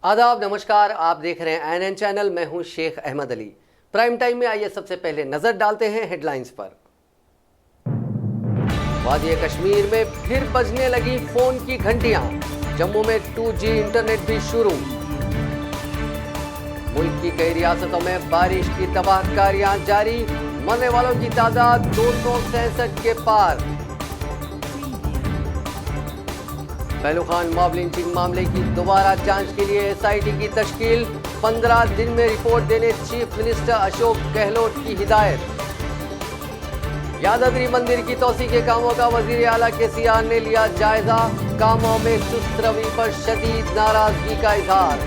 आदाब, नमस्कार। आप देख रहे हैं एनएन चैनल। मैं हूं शेख अहमद अली। प्राइम टाइम में आइए सबसे पहले नजर डालते हैं हेडलाइंस पर। वादी कश्मीर में फिर बजने लगी फोन की घंटियां। जम्मू में 2G इंटरनेट भी शुरू। मुल्क की कई रियासतों में बारिश की तबाहकारियां जारी। मरने वालों की तादाद 263 के पार। पहलू खान मॉब लिंचिंग मामले की दोबारा जांच के लिए SIT की तश्कील। 15 दिन में रिपोर्ट देने चीफ मिनिस्टर अशोक गहलोत की हिदायत। यादाद्री मंदिर की तोसी के कामों का वजीर आला KCR ने लिया जायजा। कामों में सुस्त रवि पर शदीद नाराजगी का इजहार।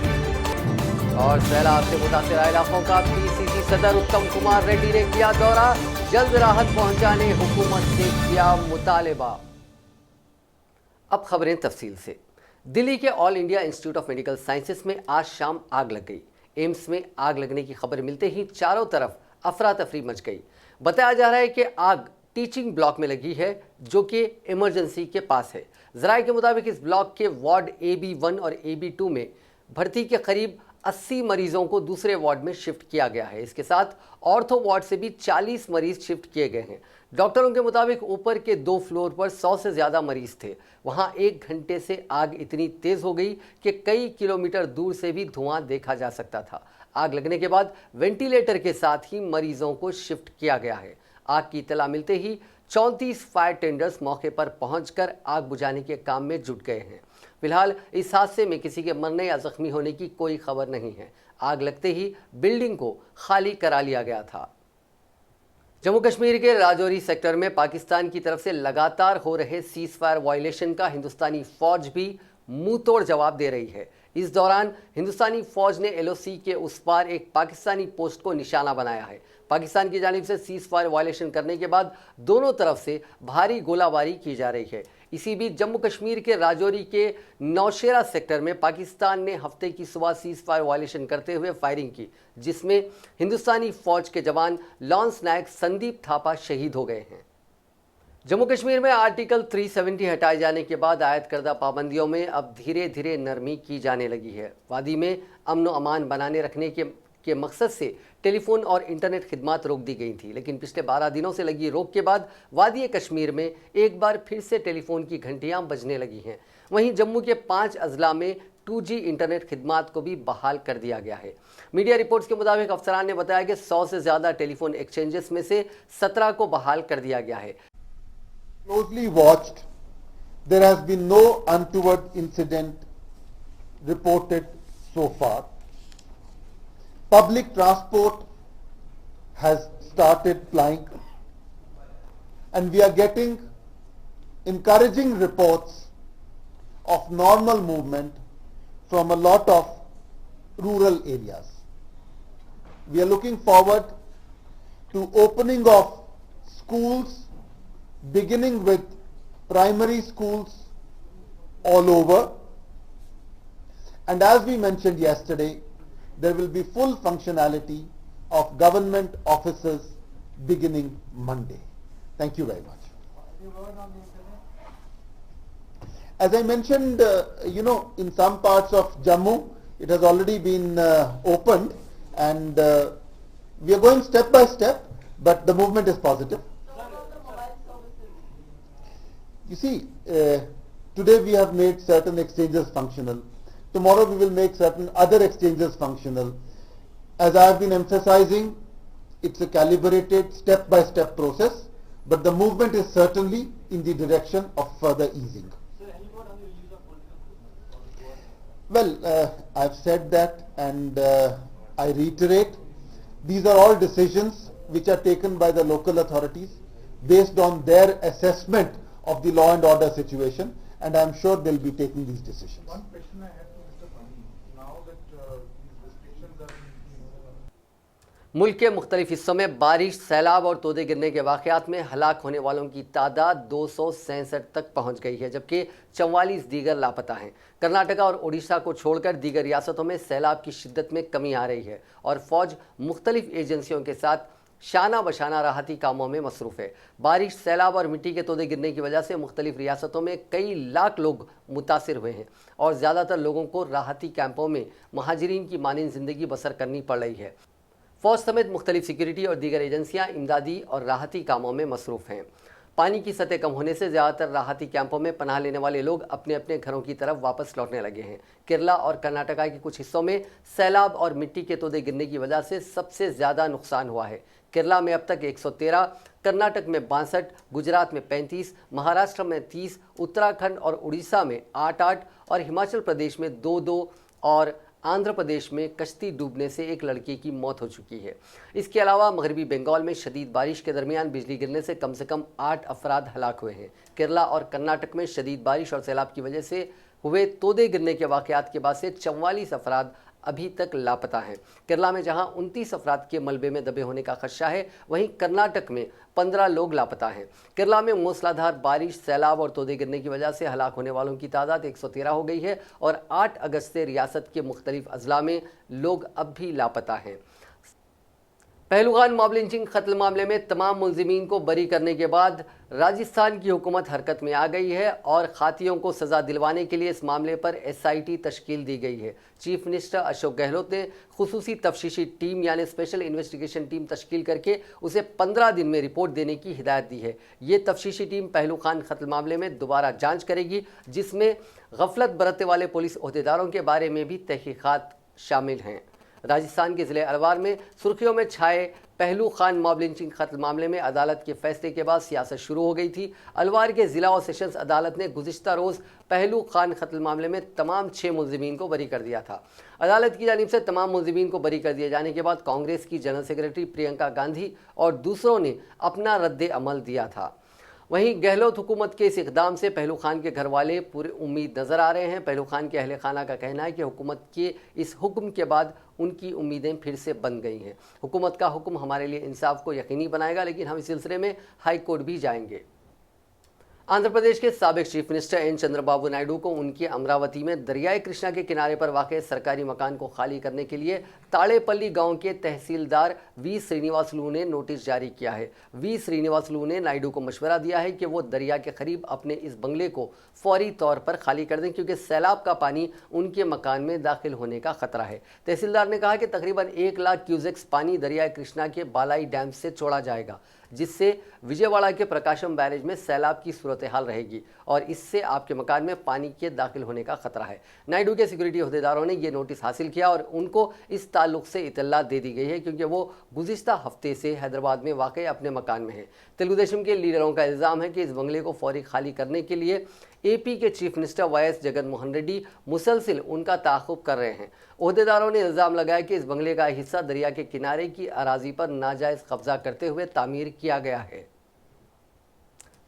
और सैलाब से मुतासिर इलाकों का PCC सदर उत्तम कुमार रेड्डी ने किया दौरा। जल्द राहत पहुंचाने हुकूमत से किया मुतालिबा। अब खबरें तफसील से। दिल्ली के all India institute of medical sciences में आज शाम आग लग गई। एम्स में आग लगने की खबर मिलते ही चारों तरफ अफरा तफरी मच गई। बताया जा रहा है कि आग टीचिंग ब्लॉक में लगी है, जो कि इमरजेंसी के पास है। जराये के मुताबिक इस ब्लॉक के वार्ड AB1 और AB2 में भर्ती के करीब 80 मरीजों को दूसरे वार्ड में शिफ्ट किया गया है। इसके साथ ऑर्थो वार्ड से भी 40 मरीज शिफ्ट किए गए हैं। डॉक्टरों के मुताबिक ऊपर के 2 फ्लोर पर 100 से ज्यादा मरीज थे। वहां 1 घंटे से आग इतनी तेज हो गई कि कई किलोमीटर दूर से भी धुआं देखा जा सकता था। आग लगने के बाद वेंटिलेटर के साथ ही मरीजों को शिफ्ट किया गया है। आग की इत्तला मिलते ही 34 फायर टेंडर्स मौके पर पहुंचकर आग बुझाने के काम में जुट गए हैं। फिलहाल इस हादसे में किसी के मरने या जख्मी होने की कोई खबर नहीं है। आग लगते ही बिल्डिंग को खाली करा लिया गया था। जम्मू कश्मीर के राजौरी सेक्टर में पाकिस्तान की तरफ से लगातार हो रहे सीज फायर वायलेशन का हिंदुस्तानी फौज भी मुंह तोड़ जवाब दे रही है। इस दौरान हिंदुस्तानी फौज ने LOC के उस पार एक पाकिस्तानी पोस्ट को निशाना बनाया है। पाकिस्तान की जानिब से सीज फायर वायलेशन करने के बाद दोनों तरफ से भारी गोलाबारी की जा रही है। इसी बीच जम्मू कश्मीर के राजौरी के नौशेरा सेक्टर में पाकिस्तान ने हफ्ते की सुबह सीज फायर वायलेशन करते हुए फायरिंग की, जिसमें हिंदुस्तानी फौज के जवान लॉन्स नायक संदीप थापा शहीद हो गए हैं। जम्मू कश्मीर में आर्टिकल 370 हटाए जाने के बाद आयद करदा पाबंदियों में अब धीरे धीरे नरमी की जाने लगी है। वादी में अमन व अमान बनाने रखने के मकसद से टेलीफोन और इंटरनेट खिदमात रोक दी गई थी, लेकिन पिछले 12 दिनों से लगी रोक के बाद वादी कश्मीर में एक बार फिर से टेलीफोन की घंटियां बजने लगी हैं। वहीं जम्मू के 5 अजला में 2G इंटरनेट खिदमात को भी बहाल कर दिया गया है। मीडिया रिपोर्ट्स के मुताबिक अफसरान ने बताया कि 100 से ज्यादा टेलीफोन एक्सचेंजेस में से 17 को बहाल कर दिया गया है। Closely watched, there has been no untoward incident reported so far. Public transport has started flying, and we are getting encouraging reports of normal movement from a lot of rural areas. We are looking forward to opening of schools, beginning with primary schools all over, and as we mentioned yesterday, there will be full functionality of government offices beginning Monday. Thank you very much. As I mentioned, in some parts of Jammu, it has already been opened, and we are going step by step, but the movement is positive. You see, today we have made certain exchanges functional. Tomorrow we will make certain other exchanges functional. As I have been emphasizing, it's a calibrated step-by-step process, but the movement is certainly in the direction of further easing. Well, I've said that, and I reiterate, these are all decisions which are taken by the local authorities based on their assessment of the law and order situation, and I'm sure they'll be taking these decisions. One question I have to Mr. Fahmy, now that these restrictions are being मुल्क के मुख्तलिफ हिस्सों में बारिश, सैलाब और तोदे गिरने के वाक़यात में हलाक होने वालों की तादाद 263 तक पहुँच गई है, जबकि 44 दीगर लापता हैं। कर्नाटका और उड़ीसा को छोड़कर दीगर रियासतों में सैलाब की शिद्दत में कमी आ रही है और फ़ौज मुख्तलिफ एजेंसियों के साथ शाना बशाना राहती कामों में मसरूफ़ है। बारिश, सैलाब और मिट्टी के तोदे गिरने की वजह से मुख्तलिफ रियासतों में कई लाख लोग मुतासिर हुए हैं और ज़्यादातर लोगों को राहती कैंपों में महाजरीन की मानंद ज़िंदगी बसर करनी पड़ रही है। फ़ौज समेत मुख्तलिफ सिक्योरिटी और दीगर एजेंसियाँ इमदादी और राहती कामों में मसरूफ़ हैं। पानी की सतह कम होने से ज़्यादातर राहती कैंपों में पनाह लेने वाले लोग अपने अपने घरों की तरफ वापस लौटने लगे हैं। केरला और कर्नाटका के कुछ हिस्सों में सैलाब और मिट्टी के तोदे गिरने की वजह से सबसे ज़्यादा नुकसान हुआ है। केरला में अब तक 113, कर्नाटक में 62, गुजरात में 35, महाराष्ट्र में 30, उत्तराखंड और उड़ीसा में 8-8 और हिमाचल प्रदेश में 2-2 और आंध्र प्रदेश में कश्ती डूबने से एक लड़के की मौत हो चुकी है। इसके अलावा मगरबी बंगाल में शदीद बारिश के दरमियान बिजली गिरने से कम 8 अफराद हलाक हुए हैं। केरला और कर्नाटक में शदीद बारिश और सैलाब की वजह से हुए तोदे गिरने के वाक़यात के बाद से 44 अफराद अभी तक लापता हैं। केरला में जहां 29 अफराद के मलबे में दबे होने का खदशा है, वहीं कर्नाटक में 15 लोग लापता हैं। केरला में मूसलाधार बारिश, सैलाब और तोदे गिरने की वजह से हलाक होने वालों की तादाद 113 हो गई है और 8 अगस्त से रियासत के मुख्तलिफ अजला में लोग अब भी लापता हैं। पहलगाम मॉब लिंचिंग कत्ल मामले में तमाम मुलजिमीन को बरी करने के बाद राजस्थान की हुकूमत हरकत में आ गई है और खातियों को सज़ा दिलवाने के लिए इस मामले पर SIT तश्कील दी गई है। चीफ मिनिस्टर अशोक गहलोत ने खुसूसी तफ्तीशी टीम यानी स्पेशल इन्वेस्टिगेशन टीम तश्कील करके उसे 15 दिन में रिपोर्ट देने की हिदायत दी है। ये तफ्तीशी टीम पहलगाम कत्ल मामले में दोबारा जाँच करेगी, जिसमें गफलत बरतने वाले पुलिस ओहदेदारों के बारे में भी तहकीकात शामिल हैं। राजस्थान के ज़िले अलवार में सुर्खियों में छाए पहलगाम मॉब लिंचिंग कत्ल मामले में अदालत के फैसले के बाद सियासत शुरू हो गई थी। अलवार के ज़िला और सेशंस अदालत ने गुज़िश्ता रोज़ पहलगाम कत्ल मामले में तमाम 6 मुलजिमीन को बरी कर दिया था। अदालत की जानिब से तमाम मुलजिमीन को बरी कर दिए जाने के बाद कांग्रेस की जनरल सेक्रेटरी प्रियंका गांधी और दूसरों ने अपना रद्द अमल दिया था। वहीं गहलोत हुकूमत के इस इकदाम से पहलगाम के घर वाले पूरे उम्मीद नज़र आ रहे हैं। पहलगाम के अहले खाना का कहना है कि हुकूमत के इस हुक्म के बाद उनकी उम्मीदें फिर से बन गई हैं। हुकूमत का हुक्म हमारे लिए इंसाफ को यकीनी बनाएगा, लेकिन हम इस सिलसिले में हाई कोर्ट भी जाएंगे। आंध्र प्रदेश के साबिक chief minister N Chandrababu Naidu को उनकी अमरावती में दरियाए कृष्णा के किनारे पर वाक़ सरकारी मकान को खाली करने के लिए ताड़ेपल्ली गांव के तहसीलदार वी श्रीनिवासलू ने नोटिस जारी किया है। वी श्रीनिवासलू ने नायडू को मशवरा दिया है कि वो दरिया के करीब अपने इस बंगले को फौरी तौर पर खाली कर दें, क्योंकि सैलाब का पानी उनके मकान में दाखिल होने का खतरा है। तहसीलदार ने कहा कि तकरीबन 1 लाख क्यूसेक्स पानी दरियाए कृष्णा के बालाई डैम से छोड़ा जाएगा, जिससे विजयवाड़ा के प्रकाशम बैरेज में सैलाब की सूरत हाल रहेगी और इससे आपके मकान में पानी के दाखिल होने का खतरा है। नायडू के सिक्योरिटी अहदेदारों ने यह नोटिस हासिल किया और उनको इस ताल्लुक से इतला दे दी गई है, क्योंकि वो गुज़िश्ता हफ्ते से हैदराबाद में वाक़ अपने मकान में है। तेलुगु देशम के लीडरों का इल्ज़ाम है कि इस बंगले को फौरी खाली करने के लिए AP के chief minister YS Jaganmohan Reddy मुसलसिल उनका ताक़ुब कर रहे हैं। ओहदेदारों ने इल्ज़ाम लगाया कि इस बंगले का हिस्सा दरिया के किनारे की अराजी पर नाजायज़ कब्जा करते हुए तामीर किया गया है।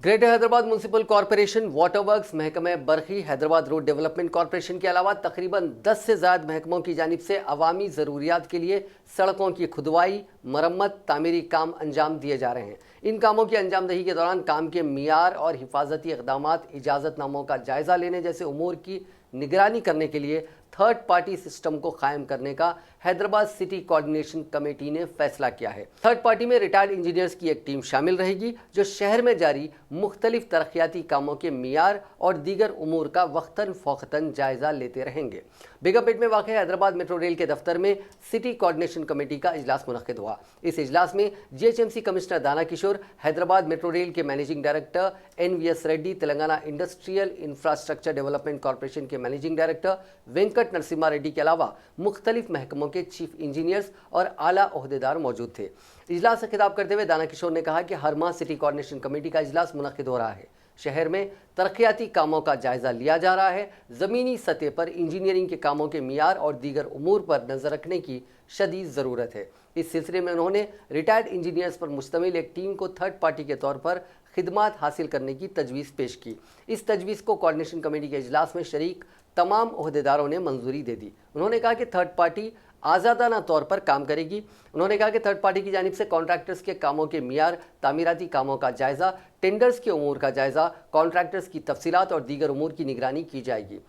Greater Hyderabad municipal corporation, water works, महकमा बरखी, हैदराबाद रोड डेवलपमेंट कॉरपोरेशन के अलावा तकरीबन 10 से ज़्यादा महकमों की जानिब से अवामी ज़रूरियात के लिए सड़कों की खुदवाई, मरम्मत, तामीरी काम अंजाम दिए जा रहे हैं। इन कामों की अंजामदही के दौरान काम के मियार और हिफाजती इक़दामात, इजाज़तनामों का जायज़ा लेने जैसे उमूर की निगरानी करने के लिए थर्ड पार्टी सिस्टम को कायम करने का हैदराबाद सिटी कोऑर्डिनेशन कमेटी ने फैसला किया है। थर्ड पार्टी में रिटायर्ड इंजीनियर्स की एक टीम शामिल रहेगी, जो शहर में जारी मुख्तलिफ तरक्याती कामों के मियार और दीगर उमूर का वक्तन फ़ौक़तन जायज़ा लेते रहेंगे। बेगमपेट में वाक़ हैदराबाद मेट्रो रेल के दफ्तर में सिटी कोऑर्डिनेशन कमेटी का इजलास मुनक़्क़िद हुआ। इस इजलास में GHMC कमिश्नर दाना किशोर, हैदराबाद मेट्रो रेल के managing director NVS Reddy, Telangana industrial infrastructure development corporation के मैनेजिंग डायरेक्टर वेंकट नरसिम्हा रेड्डी के अलावा मुख्तलिफ महकमों के चीफ इंजीनियर्स और आला ओहदेदार मौजूद थे। इजलास से खिताब करते हुए दाना किशोर ने कहा कि हर माह सिटी कोऑर्डिनेशन कमेटी का इजलास मुनक़्क़िद हो रहा है। शहर में तरक्याती कामों का जायज़ा लिया जा रहा है। ज़मीनी सतह पर इंजीनियरिंग के कामों के मियार और दीगर उमूर पर नज़र रखने की शदीद ज़रूरत है। इस सिलसिले में उन्होंने रिटायर्ड इंजीनियर्स पर मुश्तमिल एक टीम को थर्ड पार्टी के तौर पर खिदमात हासिल करने की तजवीज़ पेश की। इस तजवीज़ को कोऑर्डिनेशन कमेटी के इजलास में शरीक तमाम ओहदेदारों ने मंजूरी दे दी। उन्होंने कहा कि थर्ड पार्टी आज़ादाना तौर पर काम करेगी। उन्होंने कहा कि थर्ड पार्टी की जानिब से कॉन्ट्रैक्टर्स के कामों के मियार, तामीराती कामों का जायज़ा, टेंडर्स के उमूर का जायज़ा, कॉन्ट्रैक्टर्स की तफसीलात और दीगर उमूर की निगरानी की जाएगी।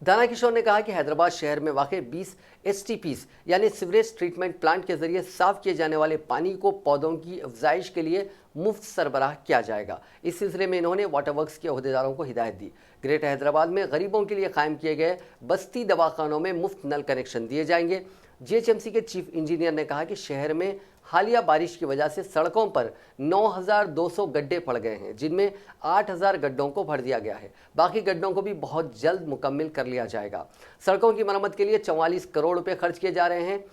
दाना किशोर ने कहा कि हैदराबाद शहर में वाक़ 20 STPs यानी सीवरेज ट्रीटमेंट प्लांट के जरिए साफ किए जाने वाले पानी को पौधों की अफजाइश के लिए मुफ्त सरबराह किया जाएगा। इस सिलसिले में इन्होंने वाटर वर्क्स के अहदेदारों को हिदायत दी। ग्रेटर हैदराबाद में गरीबों के लिए कायम किए गए बस्ती दवाखानों में मुफ्त नल कनेक्शन दिए जाएंगे। GHMC के चीफ इंजीनियर ने कहा कि शहर में हालिया बारिश की वजह से सड़कों पर 9,200 गड्ढे पड़ गए हैं, जिनमें 8,000 गड्ढों को भर दिया गया है। बाकी गड्ढों को भी बहुत जल्द मुकम्मल कर लिया जाएगा। सड़कों की मरम्मत के लिए 44 करोड़ रुपए खर्च किए जा रहे हैं।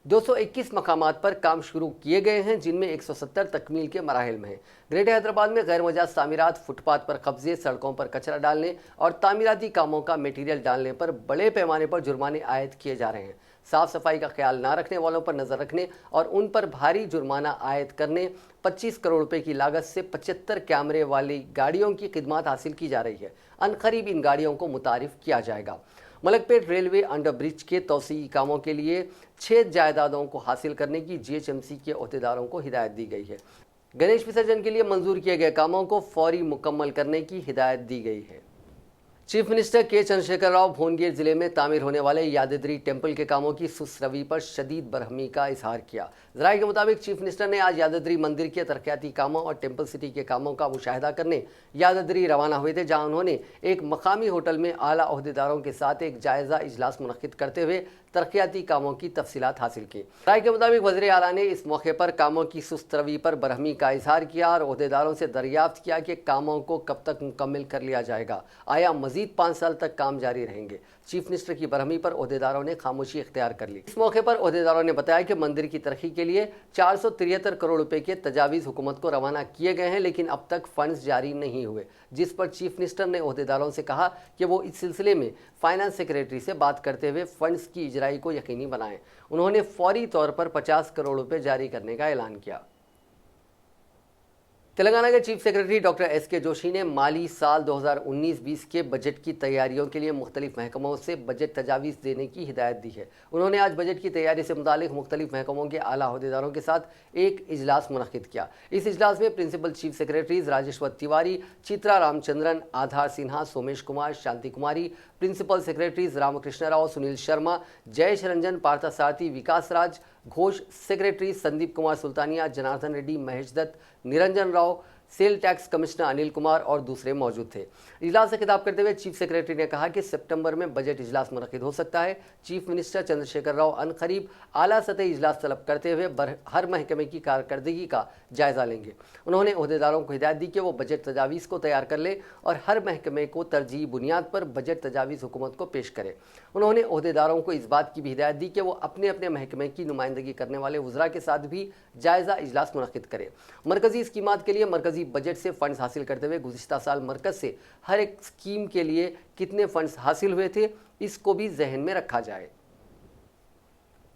221 मकामात पर काम शुरू किए गए हैं, जिनमें 170 तकमील के मराहिल में हैं। ग्रेटर हैदराबाद में गैर मुजाज तामीरात, फुटपाथ पर कब्जे, सड़कों पर कचरा डालने और तामीराती कामों का मटीरियल डालने पर बड़े पैमाने पर जुर्माने आयद किए जा रहे हैं। साफ सफाई का ख्याल ना रखने वालों पर नजर रखने और उन पर भारी जुर्माना आयद करने 25 करोड़ रुपए की लागत से 75 कैमरे वाली गाड़ियों की खिदमत हासिल की जा रही है। अनकरीब इन गाड़ियों को मुतारिफ किया जाएगा। मलकपेट रेलवे अंडर ब्रिज के तोसी कामों के लिए 6 जायदादों को हासिल करने की GHMC के अहदेदारों को हिदायत दी गई है। गणेश विसर्जन के लिए मंजूर किए गए कामों को फौरी मुकम्मल करने की हिदायत दी गई है। चीफ मिनिस्टर के चंद्रशेखर राव भुवनगिर जिले में तामीर होने वाले यादद्री टेम्पल के कामों की सुस्त रवि पर शदीद बरहमी का इजहार किया। जराये के मुताबिक चीफ मिनिस्टर ने आज यादद्री मंदिर के तरक्याती कामों और टेम्पल सिटी के कामों का मुशाहिदा करने यादद्री रवाना हुए थे, जहां उन्होंने एक मकामी होटल में आला ओहदेदारों के साथ एक जायजा इजलास मुनक्किद करते हुए तरक्याती कामों की तफसीलात हासिल की। राय के मुताबिक वज़ीर आला ने इस मौके पर कामों की सुस्त रवि पर बरहमी का इजहार किया और ओहदेदारों से दरियाफ्त किया कि कामों को कब तक मुकम्मल कर लिया जाएगा, आया मजीद 5 साल तक काम जारी रहेंगे। चीफ मिनिस्टर की बरहमी पर ओहदेदारों ने खामोशी इख्तियार कर ली। इस मौके पर ओहदेदारों ने बताया कि मंदिर की तरक्की के लिए 473 करोड़ रुपए के तजावीज़ हुकूमत को रवाना किए गए हैं, लेकिन अब तक फंड्स जारी नहीं हुए, जिस पर चीफ मिनिस्टर ने ओहदेदारों से कहा कि वो इस सिलसिले में फाइनेंस सेक्रेटरी से बात करते हुए फंड्स की इजराई को यकीनी बनाएं। उन्होंने फौरी तौर पर 50 करोड़ रुपए जारी करने का ऐलान किया। तेलंगाना के chief secretary doctor SK Joshi ने माली साल 2019-20 के बजट की तैयारियों के लिए मुख्तलिफ महकमों से बजट तजावीज़ देने की हिदायत दी है। उन्होंने आज बजट की तैयारी से मुतालिक मुख्तलिफ महकमों के आला अहदेदारों के साथ एक इजलास मुनक्किद किया। इस इजलास में principal chief secretaries Rajeshwar Tiwari, Chitra Ramachandran, Adhar Sinha, Somesh Kumar, Shanti Kumari, principal secretaries Ramakrishna Rao, Sunil Sharma, Jayesh Ranjan, Parthasarathy, Vikas Raj Ghosh, secretary Sandeep Kumar Sultania, Janardhan Reddy, Mahesh Dutt, Niranjan Rao, sale tax commissioner Anil Kumar और दूसरे मौजूद थे। इजलास से खिताब करते हुए चीफ सेक्रेटरी ने कहा कि सितंबर में बजट इजलास मुनक्किद हो सकता है। चीफ मिनिस्टर चंद्रशेखर राव अनकरीब आला सतही इजलास तलब करते हुए हर महकमे की कारकर्दगी का जायजा लेंगे। उन्होंने ओहदेदारों को हिदायत दी कि वो बजट तजावीज़ को तैयार कर ले और हर महकमे को तरजीही बुनियाद पर बजट तजावीज़ हुकूमत को पेश करे। उन्होंने ओहदेदारों को इस बात की भी हिदायत दी कि वो अपने अपने महकमे की नुमाइंदगी करने वाले वज़रा के साथ भी जायजा इजलास मुनक्किद करें। मरकजी स्कीमात के लिए मरकजी बजट से फंड्स हासिल करते हुए गुज़िश्ता साल मरकज से हर एक स्कीम के लिए कितने फंड्स हासिल हुए थे, इसको भी जहन में रखा जाए।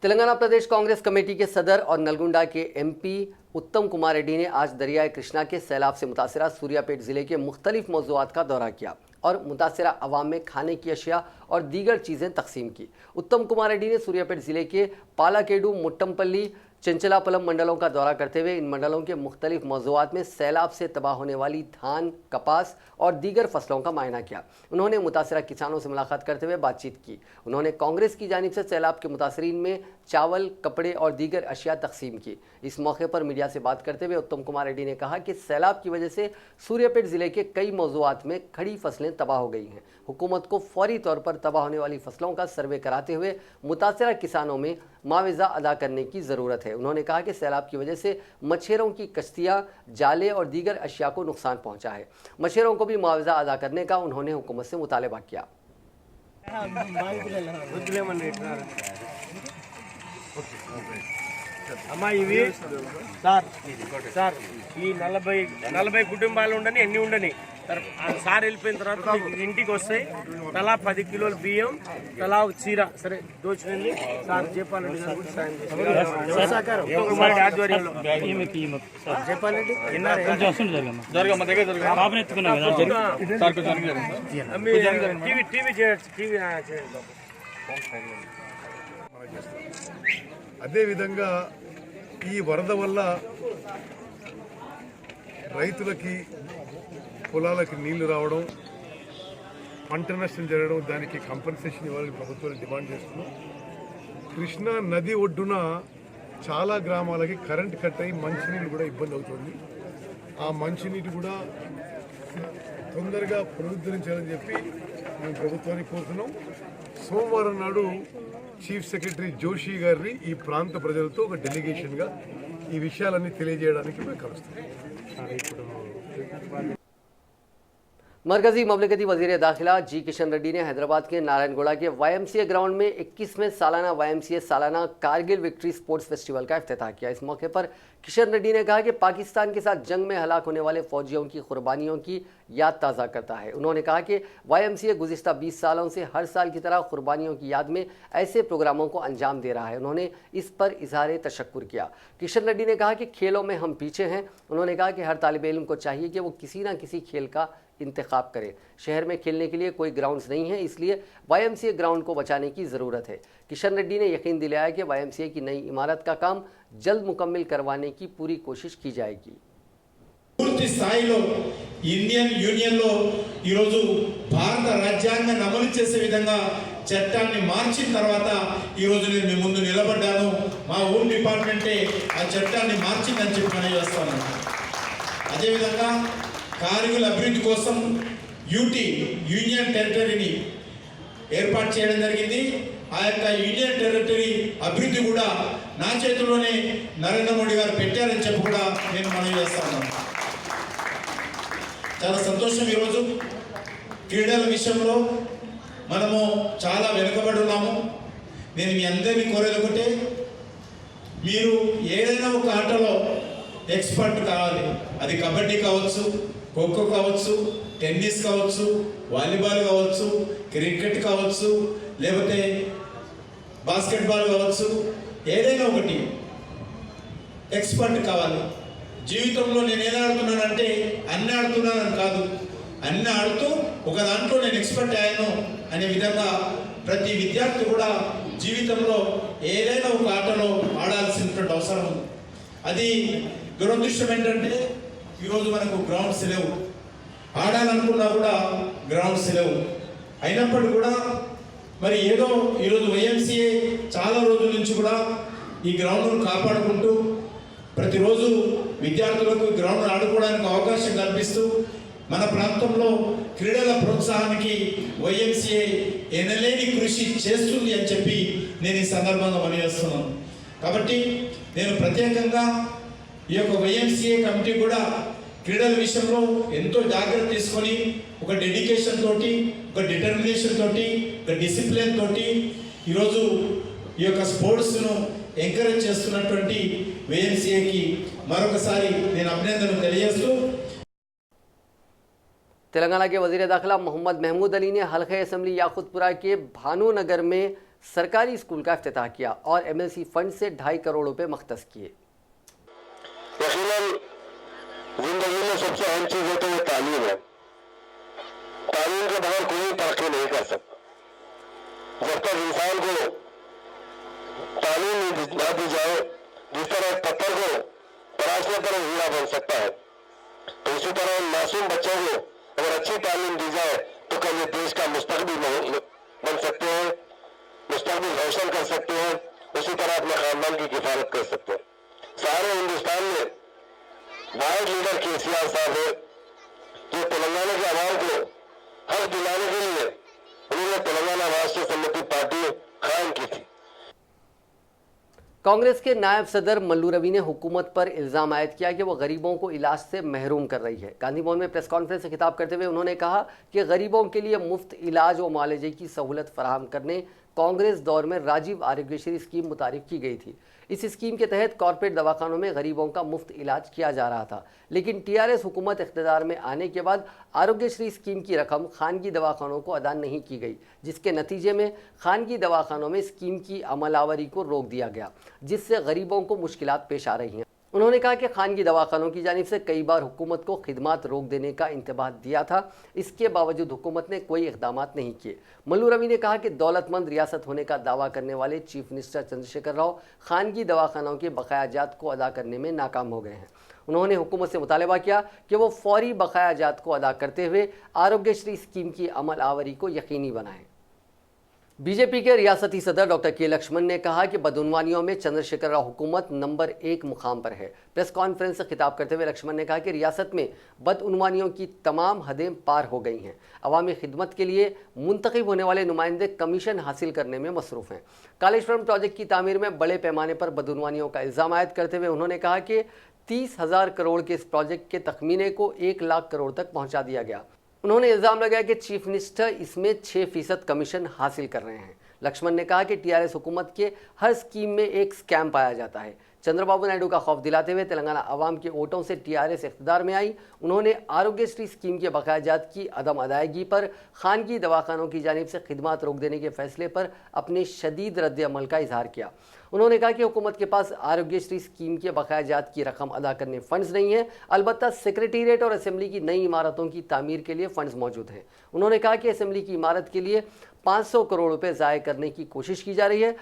तेलंगाना प्रदेश कांग्रेस कमेटी के सदर और नलगुंडा के MP उत्तम कुमार रेड्डी ने आज दरियाए कृष्णा के सैलाब से मुतासरा सूर्यापेट जिले के मुख्तलिफ मौज़ूआत का दौरा किया और मुतासरा अवाम में खाने की अशिया और दीगर चीज़ें तकसीम की। उत्तम कुमार रेड्डी ने सूर्यापेट जिले के पालाकेडू, मुट्टमपल्ली, चंचलापलम मंडलों का दौरा करते हुए इन मंडलों के मुख्तलिफ मौज़ूआत में सैलाब से तबाह होने वाली धान, कपास और दीगर फसलों का मायना किया। उन्होंने मुतासरा किसानों से मुलाकात करते हुए बातचीत की। उन्होंने कांग्रेस की जानिब से सैलाब के मुतासरीन में चावल, कपड़े और दीगर अशिया तकसीम की। इस मौके पर मीडिया से बात करते हुए उत्तम कुमार रेड्डी ने कहा कि सैलाब की वजह से सूर्यापेट जिले के कई मौज़ूआत में खड़ी फसलें तबाह हो गई हैं। हुकूमत को फौरी तौर पर तबाह होने वाली फसलों का सर्वे कराते हुए मुतासरा किसानों में मुआवजा अदा करने की ज़रूरत है। उन्होंने कहा कि सैलाब की वजह से मछेरों की कश्तियाँ, जाले और दीगर अशिया को नुकसान पहुँचा है। मछेरों को भी मुआवजा अदा करने का उन्होंने हुकूमत से मुतालबा किया। అమ్మా ఇవి సార్ ఈ 40 కుటుంబాలు ఉండని ఎన్ని ఉండని సార్ వెళ్ళిపోయిన తర్వాత మీకు ఇంటికి వస్తాయి తలా 10 కిలోల బియ్యం, తలా ఒక చీర. సరే దోచుకుంది సార్ జయపాలరెడ్డి గారు కూడా సాయం చేశారు ఆధ్వర్యంలో. జయపాలరెడ్డి టీవీ చేయండి. అదేవిధంగా ఈ వరద వల్ల రైతులకి పొలాలకి నీళ్లు రావడం, పంట నష్టం జరగడం దానికి కంపెన్సేషన్ ఇవ్వాలని ప్రభుత్వాన్ని డిమాండ్ చేస్తున్నాం. కృష్ణా నది ఒడ్డున చాలా గ్రామాలకి కరెంట్ కట్ అయ్యి మంచినీళ్ళు కూడా ఇబ్బంది అవుతుంది. ఆ మంచినీటి కూడా తొందరగా పునరుద్ధరించాలని చెప్పి మేము ప్రభుత్వాన్ని కోరుతున్నాం. సోమవారం నాడు చీఫ్ సెక్రటరీ జోషి గారిని ఈ ప్రాంత ప్రజలతో ఒక డెలిగేషన్గా ఈ విషయాలన్నీ తెలియజేయడానికి మేము కలుస్తాం. मरकजी ममलिकती वजीर दाखिला जी किशन रेड्डी ने हैदराबाद के नारायणगोड़ा के YMCA ग्राउंड में 21वें सालाना YMCA सालाना कारगिल विक्ट्री स्पोर्ट्स फेस्टिवल का इफ्तिताह किया। इस मौके पर किशन रेड्डी ने कहा कि पाकिस्तान के साथ जंग में हलाक होने वाले फौजियों की कुर्बानियों की याद ताज़ा करता है। उन्होंने कहा कि YMCA गुज़िश्ता 20 सालों से हर साल की तरह कुर्बानियों की याद में ऐसे प्रोग्रामों को अंजाम दे रहा है। उन्होंने इस पर इजहार तशक्कुर किया। किशन रेड्डी ने कहा कि खेलों में हम पीछे हैं। उन्होंने कहा कि हर तालिब इल्म को चाहिए कि वो किसी न किसी खेल का इंतखाब करें। शहर में खेलने के लिए कोई ग्राउंड्स नहीं है, इसलिए YMCA ग्राउंड को बचाने की ज़रूरत है। किशन रेड्डी ने यकीन दिलाया कि YMCA की नई इमारत का काम जल्द मुकम्मल करवाने की पूरी कोशिश की जाएगी। పూర్తి స్థాయిలో ఇండియన్ యూనియన్లో ఈరోజు భారత రాజ్యాంగాన్ని అమలు చేసే విధంగా చట్టాన్ని మార్చిన తర్వాత ఈరోజు నేను మీ ముందు నిలబడ్డాను. మా హోమ్ డిపార్ట్మెంటే ఆ చట్టాన్ని మార్చిందని చెప్పి మనం చేస్తాను. అదేవిధంగా కార్గిల్ అభివృద్ధి కోసం యూనియన్ టెరిటరీని ఏర్పాటు చేయడం జరిగింది. ఆ యొక్క యూనియన్ టెరిటరీ అభివృద్ధి కూడా నా చేతిలోనే నరేంద్ర మోడీ గారు పెట్టారని చెప్పి కూడా నేను మనవి చేస్తాను. చాలా సంతోషం. ఈరోజు క్రీడల విషయంలో మనము చాలా వెనుకబడి ఉన్నాము. నేను మీ అందరినీ కోరేది ఒకటే, మీరు ఏదైనా ఒక ఆటలో ఎక్స్పర్ట్ కావాలి. అది కబడ్డీ కావచ్చు, ఖోఖో కావచ్చు, టెన్నిస్ కావచ్చు, వాలీబాల్ కావచ్చు, క్రికెట్ కావచ్చు, లేకపోతే బాస్కెట్బాల్ కావచ్చు, ఏదైనా ఒకటి ఎక్స్పర్ట్ కావాలి. జీవితంలో నేను ఏది ఆడుతున్నానంటే అన్నీ ఆడుతున్నానని కాదు, అన్నీ ఆడుతూ ఒక దాంట్లో నేను ఎక్స్పర్ట్ అయ్యాను అనే విధంగా ప్రతి విద్యార్థి కూడా జీవితంలో ఏదైనా ఒక ఆటలో ఆడాల్సినటువంటి అవసరం ఉంది. అది దురదృష్టం ఏంటంటే ఈరోజు మనకు గ్రౌండ్స్ లేవు, ఆడాలనుకున్నా కూడా గ్రౌండ్స్ లేవు. అయినప్పటికీ కూడా మరి ఏదో ఈరోజు YMCA చాలా రోజుల నుంచి కూడా ఈ గ్రౌండ్ను కాపాడుకుంటూ ప్రతిరోజు విద్యార్థులకు గ్రౌండ్ ఆడుకోవడానికి అవకాశం కల్పిస్తూ మన ప్రాంతంలో క్రీడల ప్రోత్సాహానికి YMCA ఎనలేని కృషి చేస్తుంది అని చెప్పి నేను ఈ సందర్భంగా మనవిస్తున్నాను. కాబట్టి నేను ప్రత్యేకంగా ఈ యొక్క YMCA కమిటీ కూడా క్రీడల విషయంలో ఎంతో జాగ్రత్త తీసుకొని ఒక డెడికేషన్ తోటి, ఒక డిటర్మినేషన్ తోటి, ఒక డిసిప్లిన్ తోటి ఈరోజు ఈ యొక్క స్పోర్ట్స్ను ఎంకరేజ్ చేస్తున్నటువంటి YMCAకి మరొకసారి నేను అభినందనలు తెలియజేస్తూ तेलंगाना के वजीर दाखिला मोहम्मद महमूद अली ने हल्का असम्बली याकुतपुरा के भानु नगर में सरकारी स्कूल का इफ्तिताह किया और MLC फंड से 2.5 करोड़ रुपए मख्तस किए। जिंदगी में सबसे अहम चीज है तो वो तालीम है। तालीम के बगैर कोई तरक्की नहीं कर सकता। जब तक इंसान को तालीम ना दी जाए, जिस तरह पत्थर को तराशने पर हीरा बन सकता है, तो इसी तरह मासूम बच्चों को अगर अच्छी तालीम दी जाए तो कल ये देश का मुस्तकबिल बन सकते हैं, मुस्तकबिल रोशन कर सकते हैं, उसी तरह अपने खानदान की किफायत कर सकते हैं। सारे हिंदुस्तान में वाइड लीडर KCR साहब है, जो तेलंगाना के आवाम को हक दिलाने के लिए उन्होंने तेलंगाना राष्ट्र समिति पार्टी कायम की थी। कांग्रेस के नायब सदर मल्लू रवि ने हुकूमत पर इल्ज़ाम आयद किया कि वह गरीबों को इलाज से महरूम कर रही है। गांधी भवन में प्रेस कॉन्फ्रेंस से खिताब करते हुए उन्होंने कहा कि गरीबों के लिए मुफ्त इलाज और मुआलजे की सहूलत फराहम करने कांग्रेस दौर में राजीव आरोग्यश्री स्कीम मुतारिफ की गई थी। इस स्कीम के तहत कॉरपोरेट दवाखानों में गरीबों का मुफ्त इलाज किया जा रहा था, लेकिन TRS हुकूमत इख्तिदार में आने के बाद आरोग्यश्री स्कीम की रकम खानगी दवाखानों को अदा नहीं की गई, जिसके नतीजे में खानगी दवाखानों में स्कीम की अमलावरी को रोक दिया गया, जिससे गरीबों को मुश्किलात पेश आ रही हैं। उन्होंने कहा कि खानगी दवाखानों की जानिब से कई बार हुकूमत को खिदमात रोक देने का इंतबाह दिया था, इसके बावजूद हुकूमत ने कोई इकदाम नहीं किए। मल्लू रवि ने कहा कि दौलतमंद रियासत होने का दावा करने वाले चीफ मिनिस्टर चंद्रशेखर राव खानगी दवाखानों के बकायाजात को अदा करने में नाकाम हो गए हैं। उन्होंने हुकूमत से मुतालबा किया कि वो फौरी बकायाजात को अदा करते हुए आरोग्यश्री स्कीम की अमल आवरी को यकीनी बनाएं। बीजेपी के रियासती सदर डॉक्टर के लक्ष्मण ने कहा कि बदउनवानियों में चंद्रशेखर राव हुकूमत नंबर 1 मुकाम पर है। प्रेस कॉन्फ्रेंस से खिताब करते हुए लक्ष्मण ने कहा कि रियासत में बदउनवानियों की तमाम हदें पार हो गई हैं। अवामी खिदमत के लिए मुंतखब होने वाले नुमाइंदे कमीशन हासिल करने में मसरूफ़ हैं। कालेश्वरम प्रोजेक्ट की तामीर में बड़े पैमाने पर बदउनवानियों का इल्ज़ाम आयद करते हुए उन्होंने कहा कि 30,000 करोड़ के इस प्रोजेक्ट के तखमीने को 1 लाख करोड़ तक पहुँचा दिया गया। उन्होंने इल्जाम लगाया कि चीफ मिनिस्टर इसमें 6% कमीशन हासिल कर रहे हैं। लक्ष्मण ने कहा कि टीआरएस हुकूमत के हर स्कीम में एक स्कैम पाया जाता है। चंद्रबाबू नायडू का खौफ दिलाते हुए तेलंगाना अवाम के वोटों से टीआरएस इख्तिदार में आई। उन्होंने आरोग्यश्री स्कीम के बकायाजात की अदम अदायगी पर खानगी दवाखानों की जानिब से खिदमात रोक देने के फैसले पर अपने शदीद रद्द अमल का इजहार किया। उन्होंने कहा कि हुकूमत के पास आरोग्यश्री स्कीम के बकायाजात की रकम अदा करने फंड्स नहीं है, अलबत्ता सेक्रेटेरिएट और असेंबली की नई इमारतों की तामीर के लिए फंड्स मौजूद हैं। उन्होंने कहा कि असेंबली की इमारत के लिए 500 करोड़ रुपए ज़ाय करने की कोशिश की जा रही है।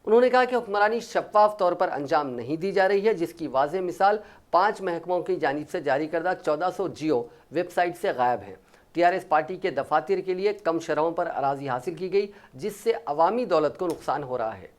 उन्होंने कहा कि हुक्मरानी शफाफ तौर पर अंजाम नहीं दी जा रही है, जिसकी वाज़ेह मिसाल 5 महकमों की जानिब से जारी करदा 1400 जियो वेबसाइट से गायब हैं। टीआरएस पार्टी के दफातर के लिए कम शरहों पर अराजी हासिल की गई, जिससे अवामी दौलत को नुकसान हो रहा है।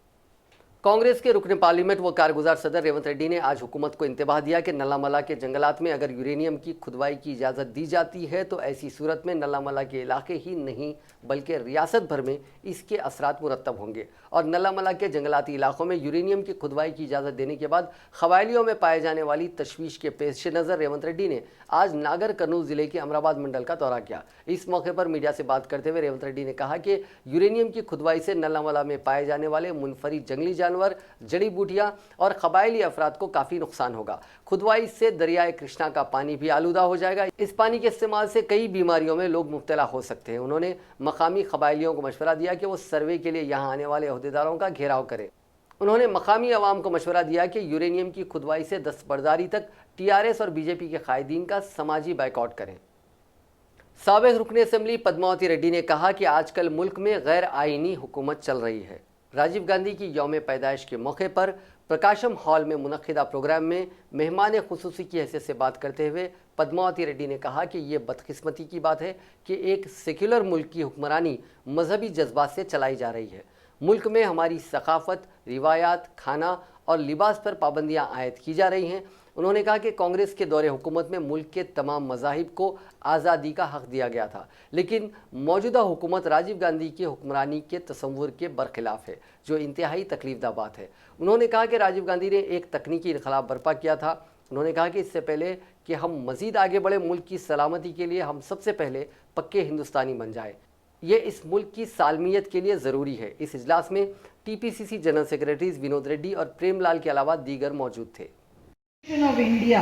कांग्रेस के रुकन पार्लियामेंट व कारगुजार सदर रेवंत रेड्डी ने आज हुकूमत को इंतबाह दिया कि नल्लामला के जंगलात में अगर यूरेनियम की खुदवाई की इजाज़त दी जाती है तो ऐसी सूरत में नल्लामला के इलाके ही नहीं बल्कि रियासत भर में इसके असरात मुरतब होंगे और नल्लामला के जंगलाती इलाकों में यूरेनियम की खुदवाई की इजाज़त देने के बाद खवालियों में पाए जाने वाली तशवीश के पेश नज़र रेवंत रेड्डी ने आज नागर कर्नूल ज़िले के अमराबाद मंडल का दौरा किया। इस मौके पर मीडिया से बात करते हुए रेवंत रेड्डी ने कहा कि यूरेनियम की खुदवाई से नल्लामला में पाए जाने वाले मुनफरिद जंगली जानवर, जड़ी बूटियां और कबायली अफराद को काफ़ी नुकसान होगा। खुदवाई से दरियाए कृष्णा का पानी भी आलूदा हो जाएगा। इस पानी के इस्तेमाल से कई बीमारियों में लोग मुब्तला हो सकते हैं। उन्होंने मकामी कबायलियों को मशवरा दिया कि वो सर्वे के लिए यहाँ आने वाले अहदेदारों का घेराव करें। उन्होंने मकामी अवाम को मशवरा दिया कि यूरेनियम की खुदवाई से दस्तबरदारी तक टीआरएस और बीजेपी के कायदीन का समाजी बाइकआउट करें। साबिक रुकन असेंबली पद्मावती रेड्डी ने कहा कि आजकल मुल्क में गैर आईनी हुकूमत चल रही है। राजीव गांधी की यौम पैदाइश के मौके पर प्रकाशम हॉल में मुनक्किदा प्रोग्राम में मेहमान खुसूसी की हैसियत से बात करते हुए पद्मावती रेड्डी ने कहा कि ये बदकिस्मती की बात है कि एक सेक्युलर मुल्क की हुक्मरानी मजहबी जज्बात से चलाई जा रही है। मुल्क में हमारी सकाफत, रिवायात, खाना और लिबास पर पाबंदियां आयद की जा रही हैं। उन्होंने कहा कि कांग्रेस के दौरे हुकूमत में मुल्क के तमाम मज़ाहिब को आज़ादी का हक़ दिया गया था, लेकिन मौजूदा हुकूमत राजीव गांधी की हुक्मरानी के तसव्वुर के बरखिलाफ़ है, जो इंतहाई तकलीफदा बात है। उन्होंने कहा कि राजीव गांधी ने एक तकनीकी इनकलाब बर्पा किया था। उन्होंने कहा कि इससे पहले कि हम मज़ीद आगे बढ़े, मुल्क की सलामती के लिए हम सबसे पहले पक्के हिंदुस्तानी बन जाए। ये इस मुल्क की सालमियत के लिए ज़रूरी है। इस इजलास में TPCC general secretaries Vinod Reddy और प्रेमलाल के अलावा दीगर मौजूद थे। ऑफ इंडिया,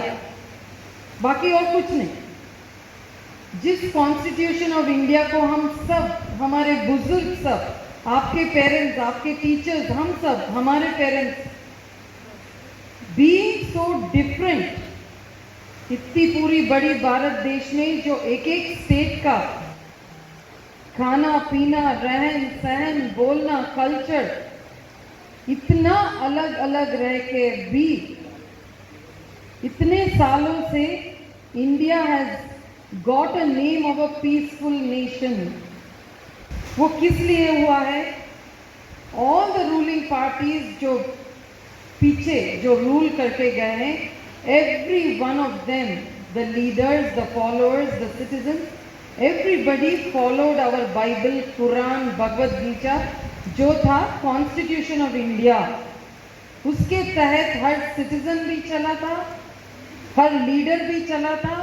बाकी और कुछ नहीं। जिस कॉन्स्टिट्यूशन ऑफ इंडिया को हम सब, हमारे बुजुर्ग सब, आपके पेरेंट्स, आपके टीचर्स, हम सब, हमारे पेरेंट्स, बीइंग सो डिफरेंट, इतनी पूरी बड़ी भारत देश में जो एक एक स्टेट का खाना पीना, रहन सहन, बोलना, कल्चर इतना अलग अलग रह के भी इतने सालों से India has got a name of a peaceful nation. वो किस लिए हुआ है? ऑल द रूलिंग पार्टीज जो पीछे जो रूल करके गए हैं, every one of them, the leaders, the followers, the citizen, everybody followed our Bible, Quran, Bhagavad Gita जो था कॉन्स्टिट्यूशन ऑफ इंडिया। उसके तहत हर सिटीजन भी चला था, हर लीडर भी चला था।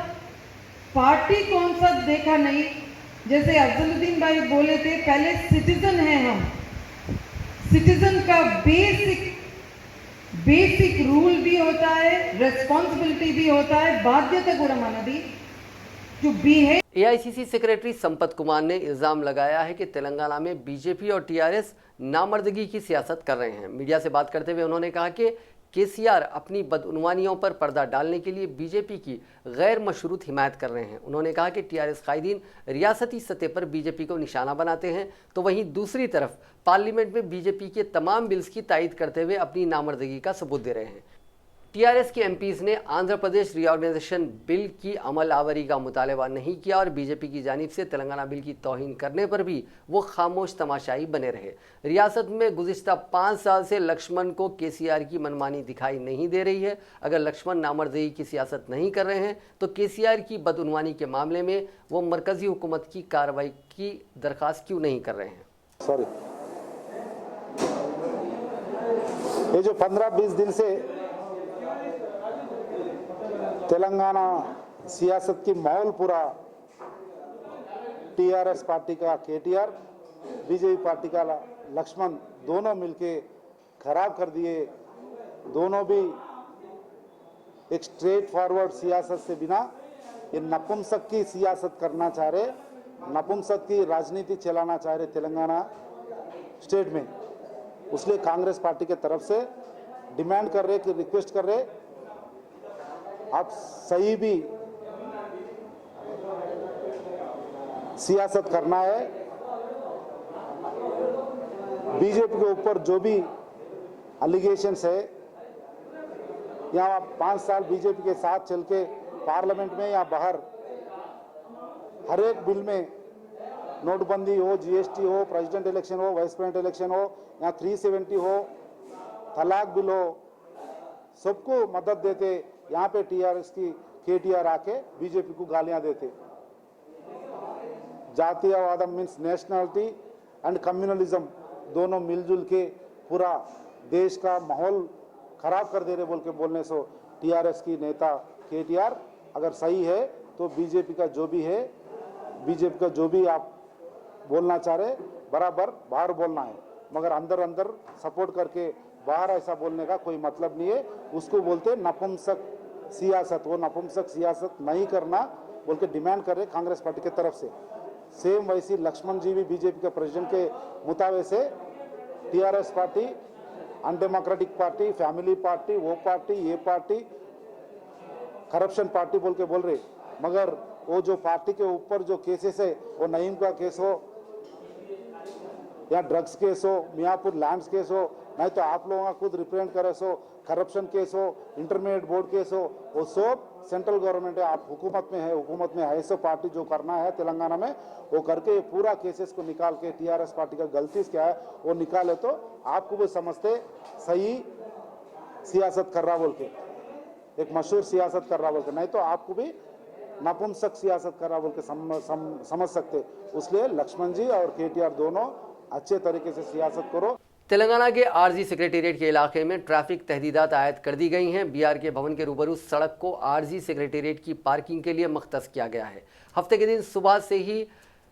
पार्टी कौन सा देखा नहीं। जैसे अफजलुद्दीन भाई बोले थे, पहले सिटीजन हैं हम। सिटीजन का बेसिक रूल भी होता है, रेस्पॉन्सिबिलिटी भी होता है, बाध्यता కూడా మనది। जो बिहेव एआईसीसी सेक्रेटरी संपत कुमार ने इल्ज़ाम लगाया है कि तेलंगाना में बीजेपी और टीआरएस नामर्दगी की सियासत कर रहे हैं। मीडिया से बात करते हुए उन्होंने कहा कि केसीआर अपनी बदउनवानियों पर पर्दा डालने के लिए बीजेपी की गैर मशरूत हिमायत कर रहे हैं। उन्होंने कहा कि टीआरएस कायदीन रियासती सतह पर बीजेपी को निशाना बनाते हैं, तो वहीं दूसरी तरफ पार्लियामेंट में बीजेपी के तमाम बिल्स की तायद करते हुए अपनी नामर्दगी का सबूत दे रहे हैं। टीआरएस के एमपीज ने आंध्र प्रदेश रीऑर्गेनाइजेशन बिल की अमल आवरी का मुतालबा नहीं किया और बीजेपी की जानिब से तेलंगाना बिल की तौहीन करने पर भी वो खामोश तमाशाई बने रहे। रियासत में गुज़िश्ता 5 साल से लक्ष्मण को केसीआर की मनमानी दिखाई नहीं दे रही है। अगर लक्ष्मण नामर्दगी की सियासत नहीं कर रहे हैं तो केसीआर की बदउनवानी के मामले में वो मरकजी हुकूमत की कार्रवाई की दरख्वास्त क्यों नहीं कर रहे हैं। सॉरी, ये जो 15-20 दिन से तेलंगाना सियासत की माहौल पूरा टीआरएस पार्टी का केटीआर, बीजेपी पार्टी का लक्ष्मण दोनों मिलके खराब कर दिए। दोनों भी एक स्ट्रेट फॉरवर्ड सियासत से बिना ये नपुंसक की सियासत करना चाह रहे, नपुंसक की राजनीति चलाना चाह रहे तेलंगाना स्टेट में। उसलिए कांग्रेस पार्टी के तरफ से डिमांड कर रहे कि रिक्वेस्ट कर रहे, आप सही भी सियासत करना है। बीजेपी के ऊपर जो भी एलिगेशंस है, यहाँ 5 साल बीजेपी के साथ चल के पार्लियामेंट में या बाहर हर एक बिल में नोटबंदी हो, जीएसटी हो, प्रेसिडेंट इलेक्शन हो, वाइस प्रेसिडेंट इलेक्शन हो, या 370 हो, तलाक बिल हो, सबको मदद देते। यहाँ पे टीआरएस की केटीआर आके बीजेपी को गालियां देते। जातीयवाद मीन्स नेशनलिटी एंड कम्युनलिज्म दोनों मिलजुल के पूरा देश का माहौल खराब कर दे रहे बोल के बोलने से टीआरएस की नेता केटीआर अगर सही है तो बीजेपी का जो भी है, बीजेपी का जो भी आप बोलना चाह रहे बराबर बाहर बोलना है, मगर अंदर अंदर सपोर्ट करके बाहर ऐसा बोलने का कोई मतलब नहीं है। उसको बोलते नपुंसक सियासत। वो नपुंसक सियासत नहीं करना बोल के डिमांड कर रहे कांग्रेस पार्टी की तरफ से। सेम वैसी लक्ष्मण जी भी बीजेपी के प्रेसिडेंट के मुताबिक से TRS party undemocratic party, family party, वो पार्टी, ये पार्टी, करप्शन पार्टी बोल के बोल रहे, मगर वो जो पार्टी के ऊपर जो केसेस है वो नईम का केस हो या ड्रग्स केस हो, मियापुर लैंड्स केस हो, नहीं तो आप लोगों का खुद रिप्रेजेंट करे सो करप्शन केस हो, इंटरमीडिएट बोर्ड केस हो, वो सब सेंट्रल गवर्नमेंट है, आप हुकूमत में है, हुकूमत में है सो पार्टी जो करना है तेलंगाना में वो करके पूरा केसेस को निकाल के टीआरएस पार्टी का गलती क्या है वो निकाले तो आपको भी समझते सही सियासत कर रहा बोल के, एक मशहूर सियासत कर रहा बोल के, नहीं तो आपको भी नपुंसक सियासत कर रहा बोल के समझ सकते। इसलिए लक्ष्मण जी और केटीआर दोनों अच्छे तरीके से सियासत करो। तेलंगाना के आरजी सेक्रेटेरिएट के इलाके में ट्रैफिक तहदीदात आयद कर दी गई हैं। बीआर के भवन के रूबरू सड़क को आरजी सेक्रेटेरिएट की पार्किंग के लिए मख्तस किया गया है। हफ्ते के दिन सुबह से ही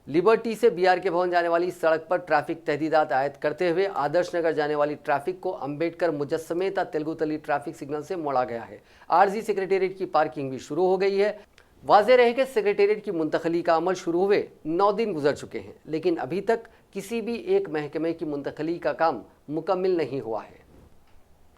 लिबर्टी से बीआर के भवन जाने वाली सड़क पर ट्रैफिक तहदीदात आयद करते हुए आदर्श नगर जाने वाली ट्रैफिक को अंबेडकर मुजस्समेता तेलुगुतली ट्रैफिक सिग्नल से मोड़ा गया है। आरजी सेक्रेटेरिएट की पार्किंग भी शुरू हो गई है। वाज़ेह रहे कि सेक्रेटेरिएट की मुंतकली का अमल शुरू हुए 9 दिन गुजर चुके हैं, लेकिन अभी तक किसी भी एक महकमे की मुंतकली का काम मुकम्मल नहीं हुआ है।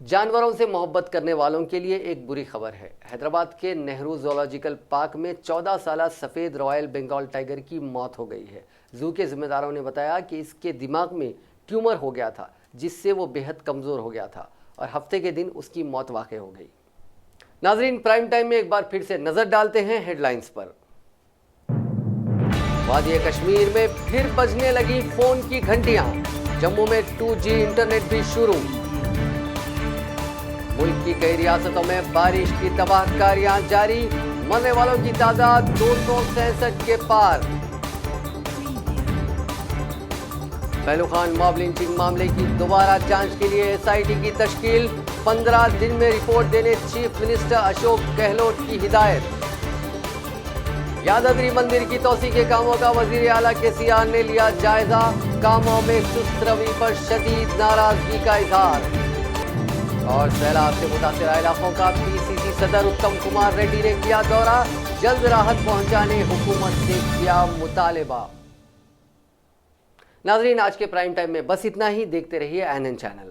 जानवरों से मोहब्बत करने वालों के लिए एक बुरी खबर है। हैदराबाद के नेहरू ज़ूलॉजिकल पार्क में 14 साला सफ़ेद रॉयल बंगाल टाइगर की मौत हो गई है। जू के जिम्मेदारों ने बताया कि इसके दिमाग में ट्यूमर हो गया था, जिससे वो बेहद कमज़ोर हो गया था और हफ्ते के दिन उसकी मौत वाक़ हो गई। नाजरीन, प्राइम टाइम में एक बार फिर से नजर डालते हैं हेडलाइंस पर। वादी कश्मीर में फिर बजने लगी फोन की घंटियां। जम्मू में 2G इंटरनेट भी शुरू। मुल्क की कई रियासतों में बारिश की तबाहकारियां जारी। मरने वालों की तादाद 266 के पार। पहलू खान मॉब लिंचिंग मामले की दोबारा जांच के लिए SIT की तश्कील। 15 दिन में रिपोर्ट देने चीफ मिनिस्टर अशोक गहलोत की हिदायत। यादाद्री मंदिर की तोसी के कामों का वजीर आला केसीआर ने लिया जायजा। कामों में सुस्त रवि पर शदीद नाराजगी का इजहार। और सैलाब से मुतासिर इलाकों का PCC सदर उत्तम कुमार रेड्डी ने किया दौरा। जल्द राहत पहुंचाने हुकूमत से किया मुतालिबा। नाजरीन, आज के प्राइम टाइम में बस इतना ही। देखते रहिए ANN चैनल।